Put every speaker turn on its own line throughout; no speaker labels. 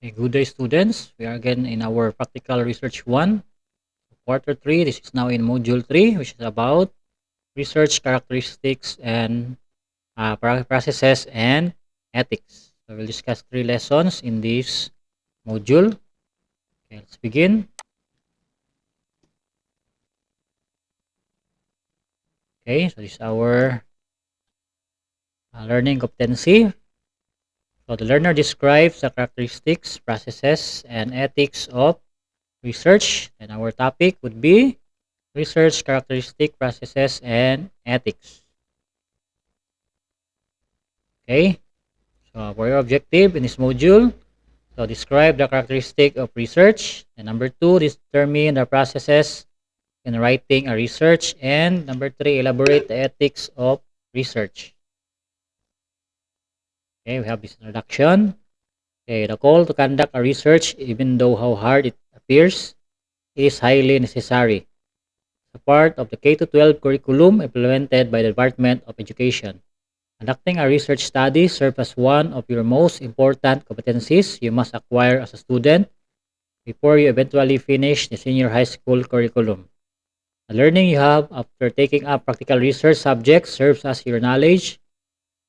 A good day, students. We are again in our practical research 1, quarter 3. This is now in module 3, which is about research characteristics and processes and ethics. So we'll discuss 3 lessons in this module. Okay, let's begin. Okay, so this is our learning competency. So the learner describes the characteristics, processes, and ethics of research. And our topic would be research characteristic, processes, and ethics. Okay, so for your objective in this module, so describe the characteristic of research. And number 2, determine the processes in writing a research. And number 3, elaborate the ethics of research. Okay, we have this introduction. Okay, the call to conduct a research, even though how hard it appears, is highly necessary. It's a part of the K-12 curriculum implemented by the Department of Education. Conducting a research study serves as one of your most important competencies you must acquire as a student before you eventually finish the senior high school curriculum. The learning you have after taking up practical research subjects serves as your knowledge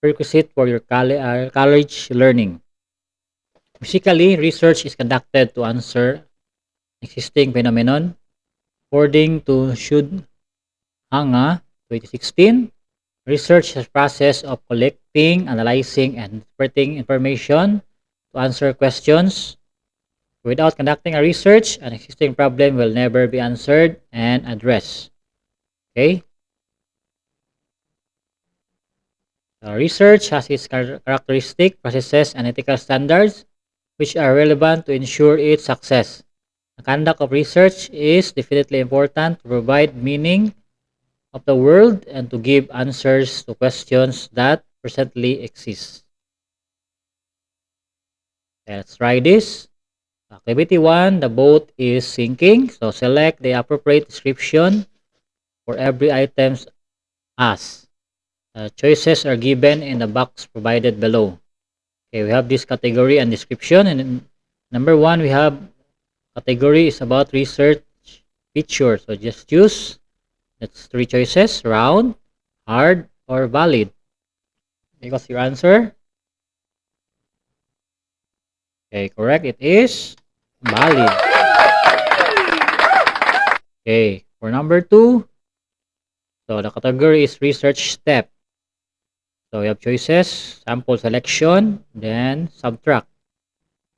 prerequisite for your college learning. Basically, research is conducted to answer existing phenomenon. According to Shud Hanga 2016, research is a process of collecting, analyzing, and interpreting information to answer questions. Without conducting a research, an existing problem will never be answered and addressed. Okay? So research has its characteristic, processes, and ethical standards which are relevant to ensure its success. The conduct of research is definitely important to provide meaning of the world and to give answers to questions that presently exist. Let's try this. Activity 1, the boat is sinking. So select the appropriate description for every item asked. Choices are given in the box provided below. Okay, we have this category and description. And in number 1, we have category is about research feature. So just choose. That's 3 choices: round, hard, or valid. What's your answer? Okay, correct. It is valid. Okay, for number 2, so the category is research step. So we have choices, sample selection, then subtract.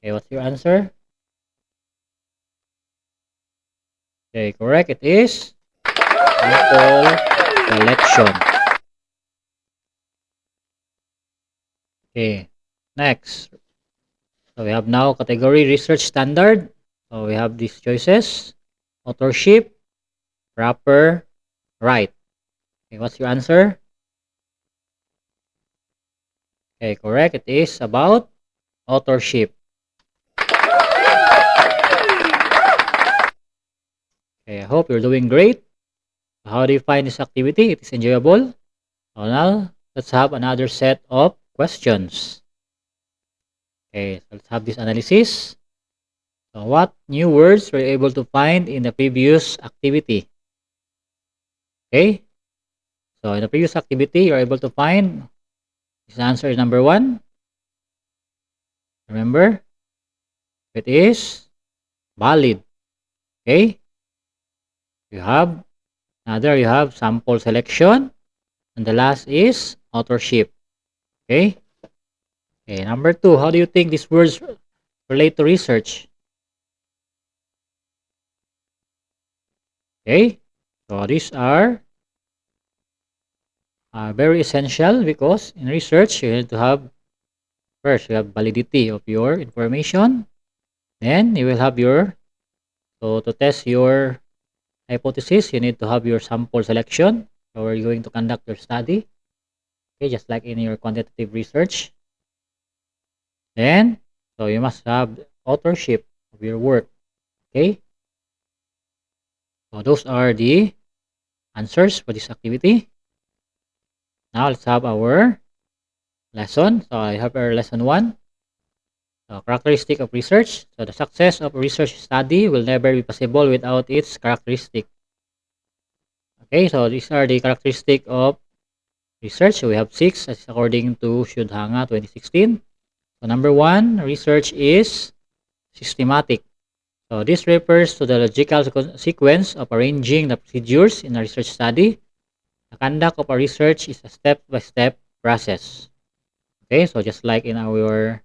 Okay, what's your answer? Okay, correct. It is sample selection. Okay, next. So we have now category research standard. So we have these choices: authorship, proper, right. Okay, what's your answer? Okay, correct. It is about authorship. Okay, I hope you're doing great. How do you find this activity? It is enjoyable. So now, let's have another set of questions. Okay, so let's have this analysis. So what new words were you able to find in the previous activity? Okay, so in the previous activity, you're able to find, this answer is number 1. Remember, it is valid. Okay, you have you have sample selection, and the last is authorship. Okay, okay, number 2, how do you think these words relate to research? Okay, so these are very essential because in research you need to have, first you have validity of your information, then you will have your, so to test your hypothesis you need to have your sample selection. So you're going to conduct your study, okay, just like in your quantitative research. Then so you must have authorship of your work. Okay, so those are the answers for this activity. Now let's have our lesson. So I have our lesson 1. So, characteristic of research. So, the success of a research study will never be possible without its characteristic. Okay, so these are the characteristic of research. So, we have six as according to Shudhanga 2016. So, number one, research is systematic. So, this refers to the logical sequence of arranging the procedures in a research study. The conduct of a research is a step-by-step process. Okay, so just like in our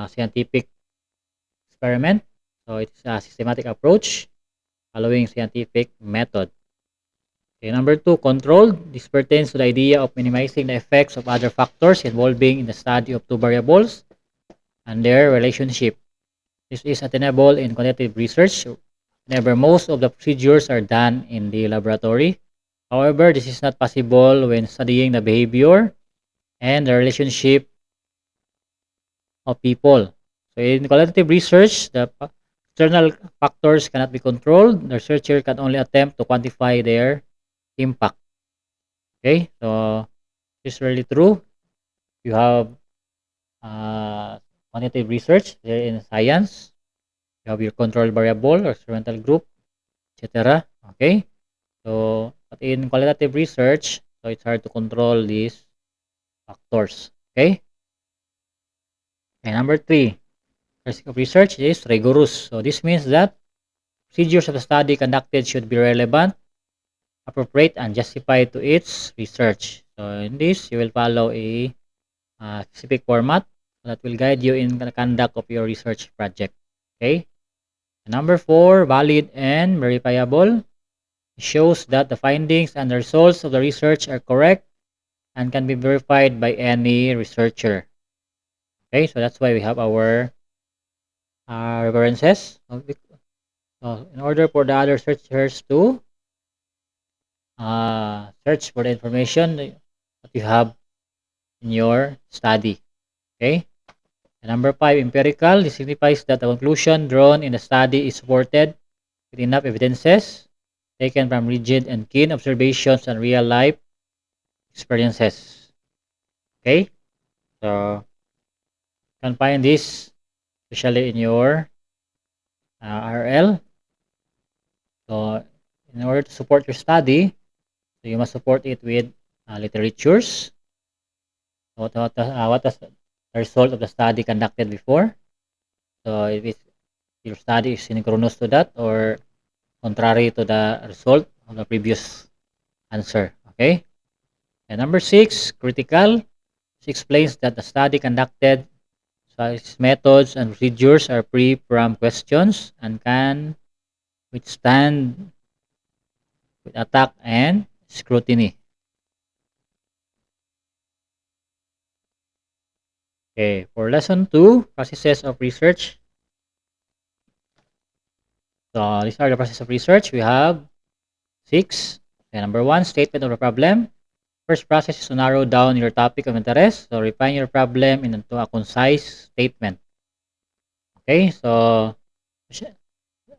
scientific experiment, so it's a systematic approach following scientific method. Okay, number two, controlled. This pertains to the idea of minimizing the effects of other factors involving in the study of two variables and their relationship. This is attainable in quantitative research whenever most of the procedures are done in the laboratory. However, this is not possible when studying the behavior and the relationship of people. So in qualitative research, the external factors cannot be controlled. The researcher can only attempt to quantify their impact. Okay, so this is really true. You have uh, quantitative research there in science. You have your control variable or experimental group, etc. Okay, so but in qualitative research, so it's hard to control these factors. Okay, and number three, risk of research is rigorous. So this means that procedures of the study conducted should be relevant, appropriate, and justified to its research. So in this, you will follow a specific format that will guide you in the conduct of your research project. Okay. And number four, valid and verifiable. It shows that the findings and the results of the research are correct and can be verified by any researcher. Okay, so that's why we have our references. So in order for the other researchers to search for the information that you have in your study. Okay. And number five, empirical. This signifies that the conclusion drawn in the study is supported with enough evidences taken from rigid and keen observations and real life experiences. Okay. So you can find this especially in your RL. So in order to support your study, so you must support it with literatures. What was the result of the study conducted before? So if your study is synchronous to that or contrary to the result of the previous answer. Okay. And number six, critical. This explains that the study conducted, so its methods and procedures are free from questions and can withstand with attack and scrutiny. Okay, for lesson two, processes of research. So these are the process of research. We have six. Okay, number one, statement of the problem. First process is to narrow down your topic of interest. So refine your problem into a concise statement. Okay, so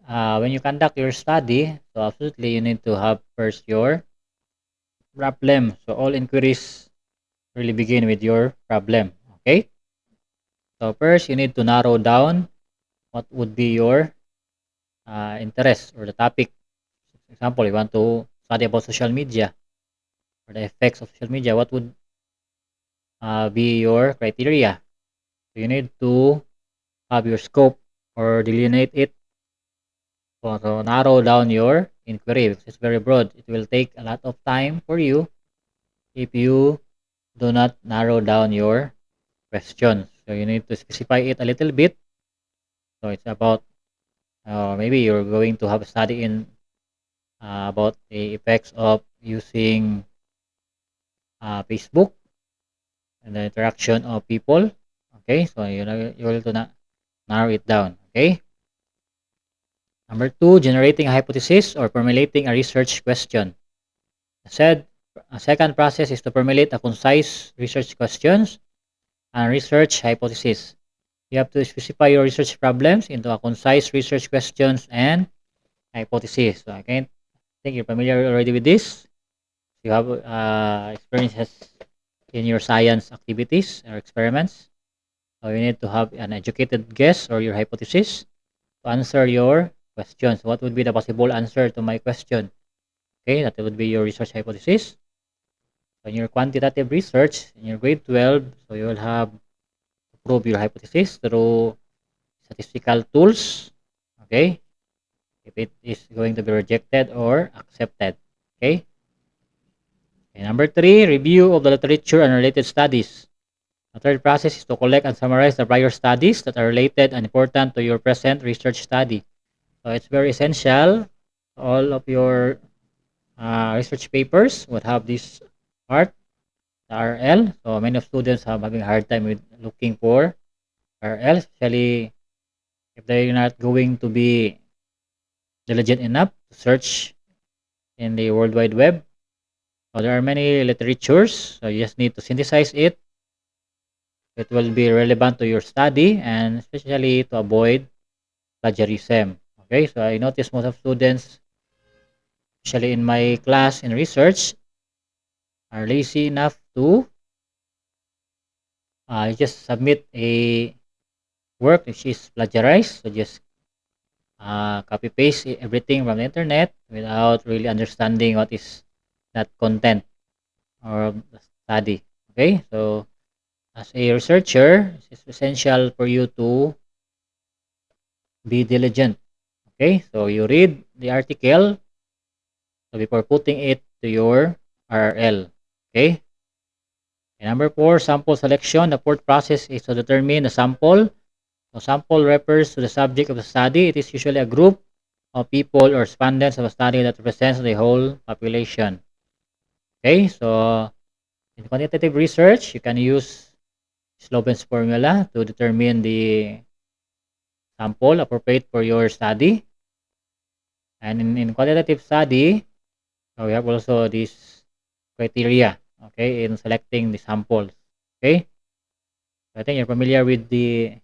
when you conduct your study, so absolutely you need to have first your problem. So all inquiries really begin with your problem. Okay, so first you need to narrow down what would be your interest or the topic. For example, you want to study about social media or the effects of social media. What would be your criteria? So you need to have your scope or delineate it. So narrow down your inquiry because it's very broad. It will take a lot of time for you if you do not narrow down your questions. So you need to specify it a little bit. So it's about maybe you're going to have a study in about the effects of using Facebook and the interaction of people. Okay, so you will to narrow it down. Okay. Number two, generating a hypothesis or formulating a research question. Said a second process is to formulate a concise research questions and research hypothesis. You have to specify your research problems into a concise research questions and hypothesis. So I can think you're familiar already with this. You have experiences in your science activities or experiments. So you need to have an educated guess or your hypothesis to answer your questions. What would be the possible answer to my question? Okay, that would be your research hypothesis. So in your quantitative research, in your grade 12, so you will have to prove your hypothesis through statistical tools. Okay, if it is going to be rejected or accepted. Okay. And number three, review of the literature and related studies. The third process is to collect and summarize the prior studies that are related and important to your present research study. So it's very essential. All of your research papers would have this part, the RL. So many of students have having a hard time with looking for RL, especially if they're not going to be diligent enough to search in the World Wide Web. So there are many literatures, so you just need to synthesize it. It will be relevant to your study and especially to avoid plagiarism. Okay, so I notice most of students, especially in my class in research, are lazy enough to just submit a work which is plagiarized. So just copy paste everything from the internet without really understanding what is that content or the study. Okay, so as a researcher, it's essential for you to be diligent. Okay, so you read the article so before putting it to your RL. Okay, and number four, sample selection. The fourth process is to determine the sample. So sample refers to the subject of the study. It is usually a group of people or respondents of a study that represents the whole population. Okay, so in quantitative research, you can use Sloven's formula to determine the sample appropriate for your study. And in quantitative study, we have also this criteria, okay, in selecting the samples. Okay, so I think you're familiar with the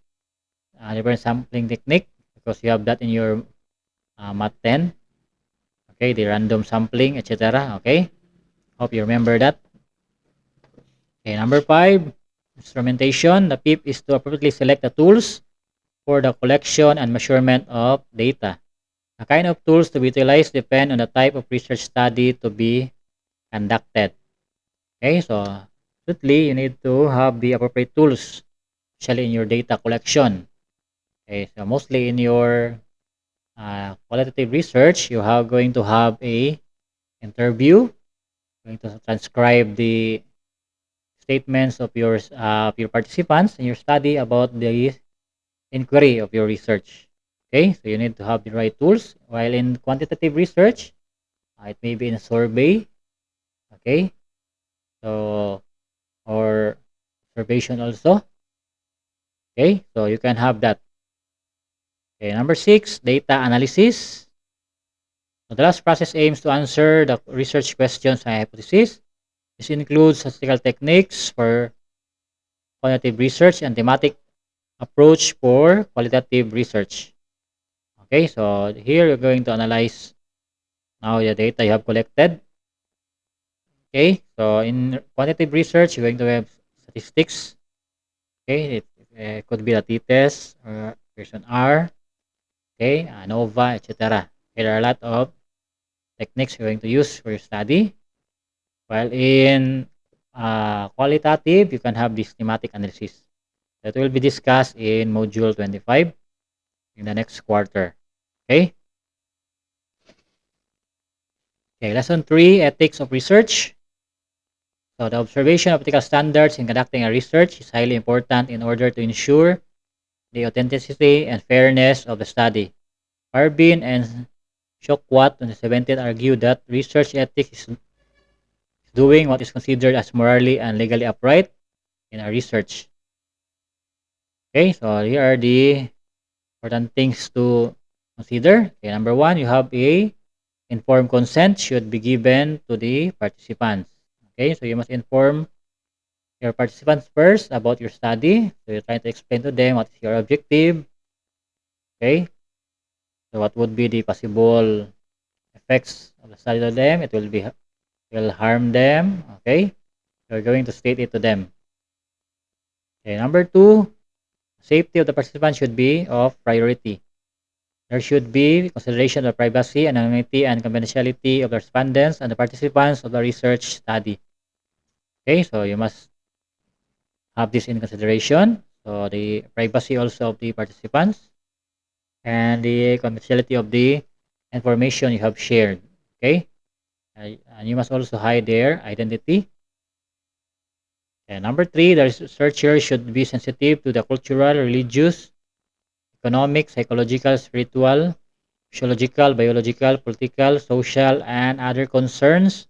different sampling technique because you have that in your Math 10. Okay, the random sampling, etc. Okay, hope you remember that. Okay, number five, instrumentation. The PIP is to appropriately select the tools for the collection and measurement of data. The kind of tools to be utilized depend on the type of research study to be conducted. Okay, so absolutely you need to have the appropriate tools, especially in your data collection. Okay, so mostly in your qualitative research, you are going to have a interview, going to transcribe the statements of your participants in your study about the inquiry of your research. Okay, so you need to have the right tools. While in quantitative research, it may be in a survey. Okay, so or observation also. Okay, so you can have that. Okay, number six, data analysis. So the last process aims to answer the research questions and hypotheses. This includes statistical techniques for quantitative research and thematic approach for qualitative research. Okay, so here you're going to analyze now the data you have collected. Okay, so in quantitative research, you're going to have statistics. Okay, it could be a t-test or version R. Okay, ANOVA, etc. Okay, there are a lot of techniques you're going to use for your study. While in qualitative, you can have this thematic analysis that will be discussed in module 25 in the next quarter. Okay. Okay, lesson 3, ethics of research. So the observation of ethical standards in conducting a research is highly important in order to ensure the authenticity and fairness of the study. Harbin and Shokwat 2017 argued that research ethics is doing what is considered as morally and legally upright in a research. Okay, so here are the important things to consider. Okay, number one, you have a informed consent should be given to the participants. Okay, so you must inform your participants first about your study. So you're trying to explain to them what is your objective. Okay, so what would be the possible effects of the study to them? It will harm them. Okay, you're going to state it to them. Okay, number two, Safety of the participants should be of priority. There should be consideration of privacy, anonymity, and confidentiality of the respondents and the participants of the research study. Okay, so you must have this in consideration. So the privacy also of the participants and the confidentiality of the information you have shared. Okay, and you must also hide their identity. And number three, the researcher should be sensitive to the cultural, religious, economic, psychological, spiritual, physiological, biological, political, social, and other concerns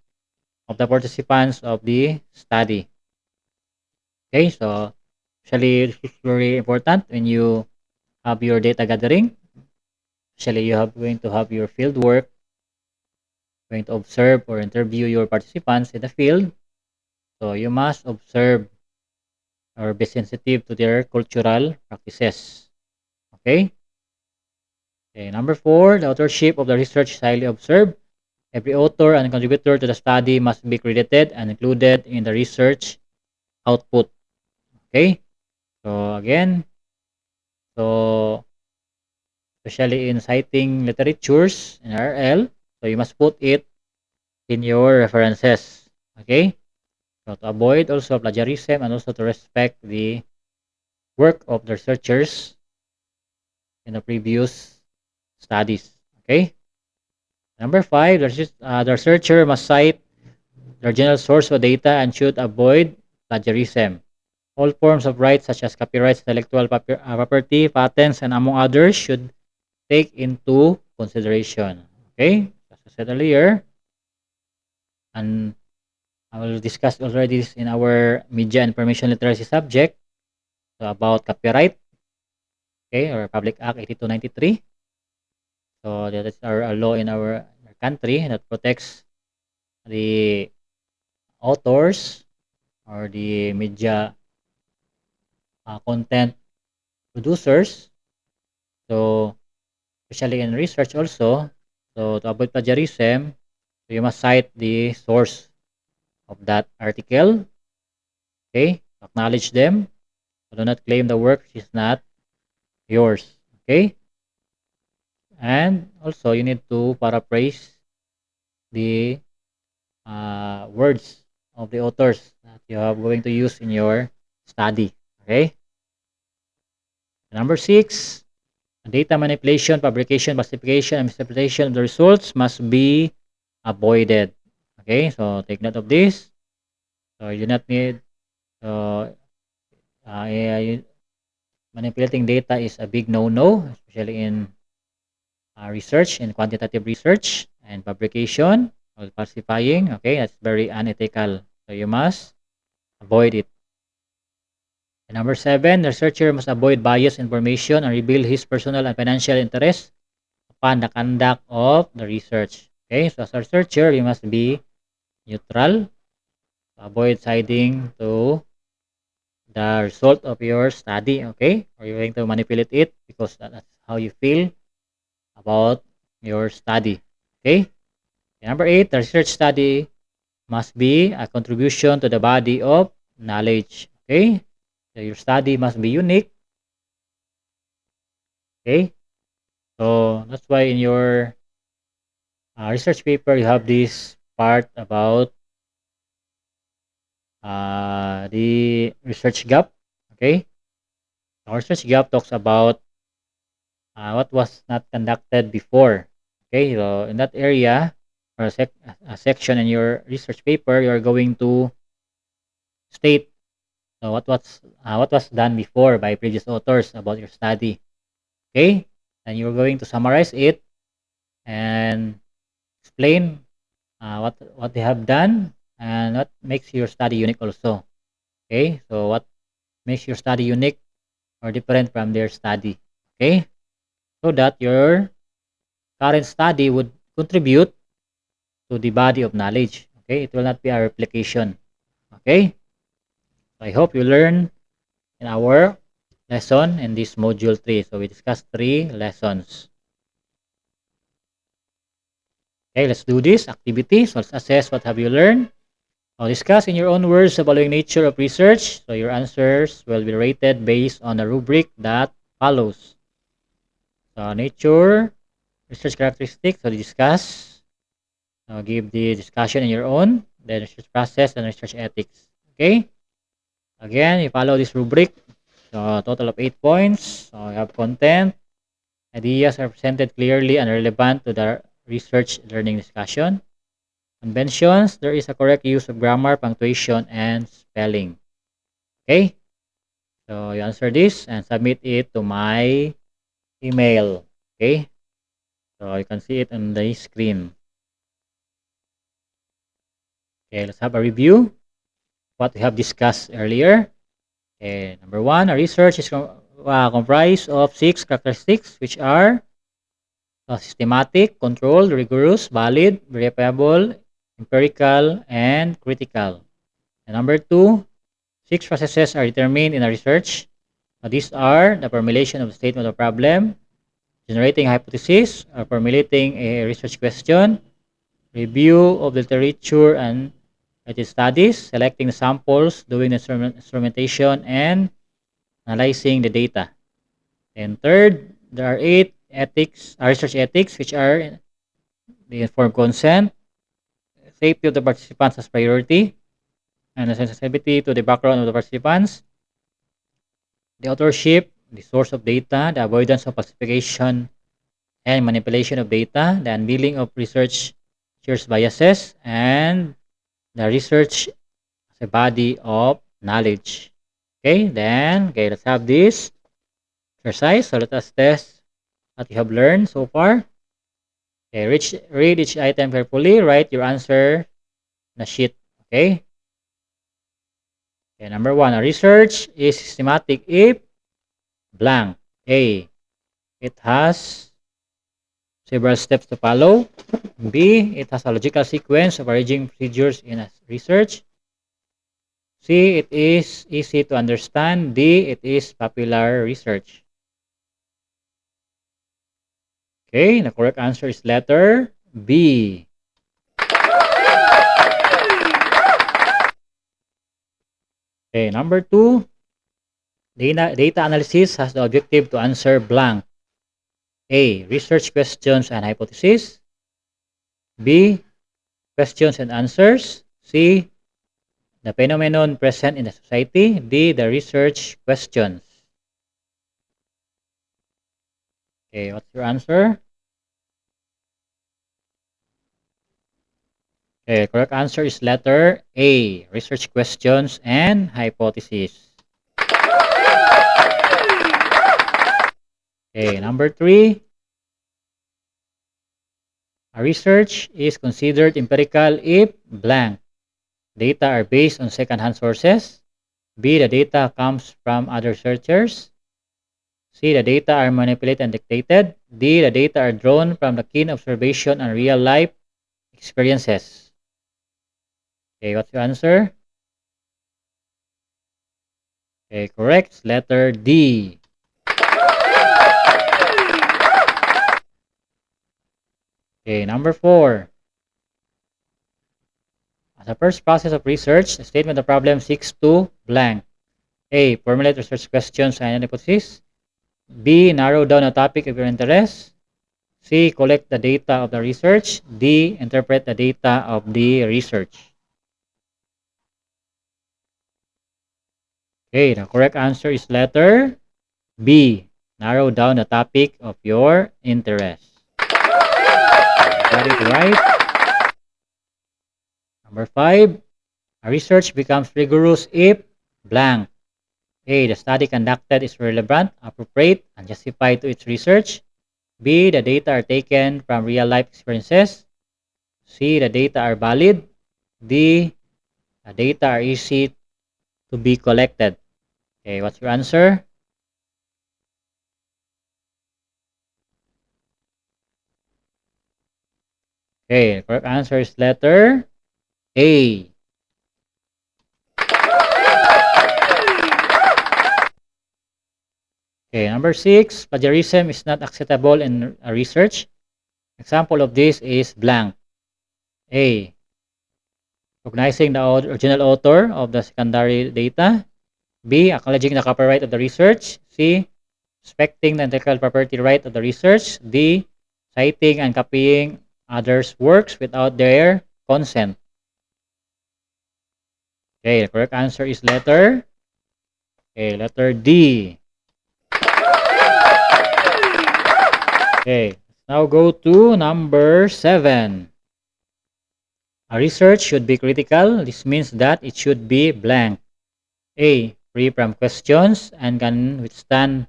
of the participants of the study. Okay, so actually this is very important when you have your data gathering. Especially you have going to have your field work, going to observe or interview your participants in the field. So you must observe or be sensitive to their cultural practices. Okay. Okay. Number four, the authorship of the research is highly observed. Every author and contributor to the study must be credited and included in the research output. Okay. So again, so especially in citing literatures in RL, so you must put it in your references. Okay. So to avoid also plagiarism and also to respect the work of the researchers in the previous studies. Okay. Number five, the researcher must cite the original source of data and should avoid plagiarism. All forms of rights such as copyrights, intellectual property, patents, and among others should take into consideration. Okay, as I said earlier, and I will discuss already this in our media and information literacy subject, so about copyright, okay, or Public Act 8293. So that is our law in our country that protects the authors or the media content producers. So especially in research also, so to avoid plagiarism, so you must cite the source of that article. Okay, acknowledge them. So do not claim the work is not yours. Okay, and also you need to paraphrase the words of the authors that you are going to use in your study. Okay. Number six, data manipulation, fabrication, falsification, and misinterpretation of the results must be avoided. Okay, so take note of this. So you do not need manipulating data is a big no-no, especially in research, in quantitative research and fabrication or falsifying. Okay, that's very unethical. So you must avoid it. And number seven, the researcher must avoid biased information and reveal his personal and financial interests upon the conduct of the research. Okay, so as a researcher, you must be neutral, avoid siding to the result of your study. Okay, or you're going to manipulate it because that's how you feel about your study. Okay, and number eight, the research study must be a contribution to the body of knowledge. Okay, so your study must be unique. Okay, so that's why in your research paper you have this part about the research gap. Okay, the research gap talks about what was not conducted before. Okay, so in that area or a section in your research paper, you are going to state what was done before by previous authors about your study. Okay, and you're going to summarize it and explain what they have done and what makes your study unique also. Okay, so what makes your study unique or different from their study. Okay, so that your current study would contribute to the body of knowledge. Okay, it will not be a replication. Okay, so I hope you learn in our lesson in this module 3. So we discussed 3 lessons. Okay, let's do this activity. So let's assess what have you learned. So discuss in your own words the following nature of research. So your answers will be rated based on the rubric that follows. So nature, research characteristics. So discuss. Give the discussion in your own. Then research process and research ethics. Okay. Again, you follow this rubric. So total of 8 points. So you have content. Ideas are presented clearly and relevant to the research learning discussion. Conventions, there is a correct use of grammar, punctuation, and spelling. Okay? So you answer this and submit it to my email. Okay? So you can see it on the screen. Okay, let's have a review what we have discussed earlier. Okay, number one, a research is comprised of 6 characteristics, which are systematic, controlled, rigorous, valid, verifiable, empirical, and critical. And number two, 6 processes are determined in a research. These are the formulation of a statement of problem, generating a hypothesis, or formulating a research question, review of the literature and related studies, selecting the samples, doing the instrumentation, and analyzing the data. And third, there are 8 ethics, research ethics, which are the informed consent, safety of the participants as priority, and the sensitivity to the background of the participants, the authorship, the source of data, the avoidance of falsification and manipulation of data, the unveiling of researchers' biases, and the research as a body of knowledge. Okay, let's have this exercise. So let us test what you have learned so far. Okay, read each item carefully. Write your answer in a sheet. Okay. Okay, number one, a research is systematic if blank. A. It has several steps to follow. B. It has a logical sequence of arranging procedures in a research. C. It is easy to understand. D. It is popular research. Okay, the correct answer is letter B. Okay, number two, data analysis has the objective to answer blank. A. Research questions and hypotheses. B. Questions and answers. C. The phenomenon present in the society. D. The research questions. Okay, what's your answer? Okay, correct answer is letter A. Research questions and hypotheses. Okay, number three. A research is considered empirical if blank. Data are based on second-hand sources. B. The data comes from other researchers. C. The data are manipulated and dictated. D. The data are drawn from the keen observation and real-life experiences. Okay, what's your answer? Okay, correct. Letter D. Okay, number four. As a first process of research, the statement of problem seeks to blank. A. Formulate research questions and hypotheses. B. Narrow down a topic of your interest. C. Collect the data of the research. D. Interpret the data of the research. Okay, the correct answer is letter B. Narrow down the topic of your interest. Got it right. Number five, a research becomes rigorous if blank. A. The study conducted is relevant, appropriate, and justified to its research. B. The data are taken from real-life experiences. C. The data are valid. D. The data are easy to be collected. Okay, what's your answer? Okay, correct answer is letter A. Okay, number six, plagiarism is not acceptable in research. Example of this is blank. A. Recognizing the original author of the secondary data. B. Acknowledging the copyright of the research. C. Respecting the intellectual property right of the research. D. Citing and copying others' works without their consent. Okay, the correct answer is letter D. Okay, let's now go to number 7. A research should be critical. This means that it should be blank. A. Free from questions and can withstand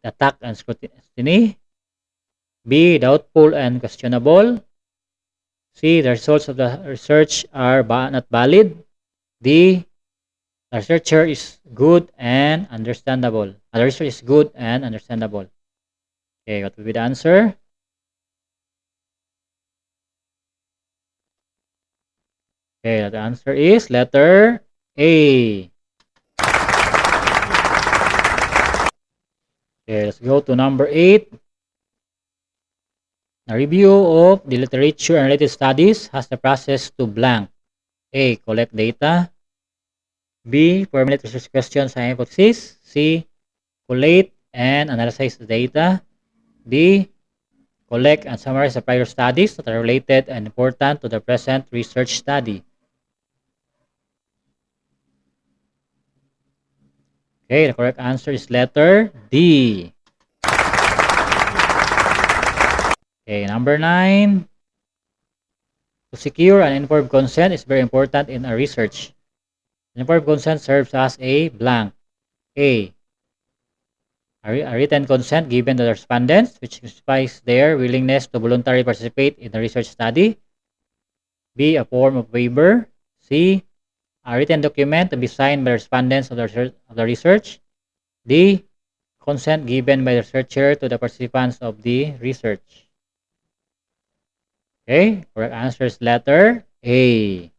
attack and scrutiny. B. Doubtful and questionable. C. The results of the research are not valid. D. The researcher is good and understandable. The research is good and understandable. Okay, what will be the answer? Okay, the answer is letter A. Okay, let's go to number 8. A review of the literature and related studies has the process to blank. A. Collect data. B. Formulate research questions and hypotheses. C. Collate and analyze the data. D. Collect and summarize the prior studies that are related and important to the present research study. Okay, the correct answer is letter D. Okay, number 9. To secure an informed consent is very important in a research. An informed consent serves as a blank. A. A written consent given to the respondents, which specifies their willingness to voluntarily participate in the research study. B. A form of waiver. C. A written document to be signed by respondents of the research. D. Consent given by the researcher to the participants of the research. Okay, correct answer is letter A.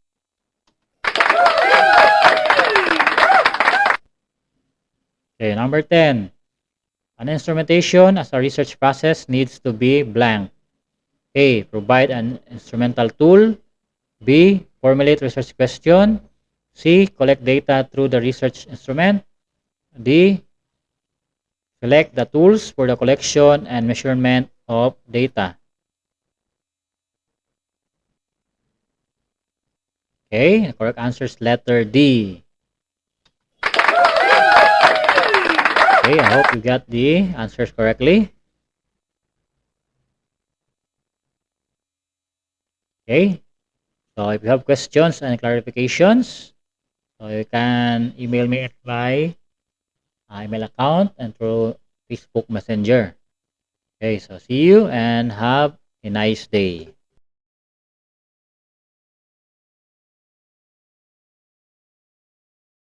Okay, number 10. An instrumentation as a research process needs to be blank. A. Provide an instrumental tool. B. Formulate research question. C. Collect data through the research instrument. D. Select the tools for the collection and measurement of data. Okay, the correct answer is letter D. Okay, I hope you got the answers correctly. Okay, so if you have questions and clarifications, so you can email me at my email account and through Facebook Messenger. Okay, so see you and have a nice day.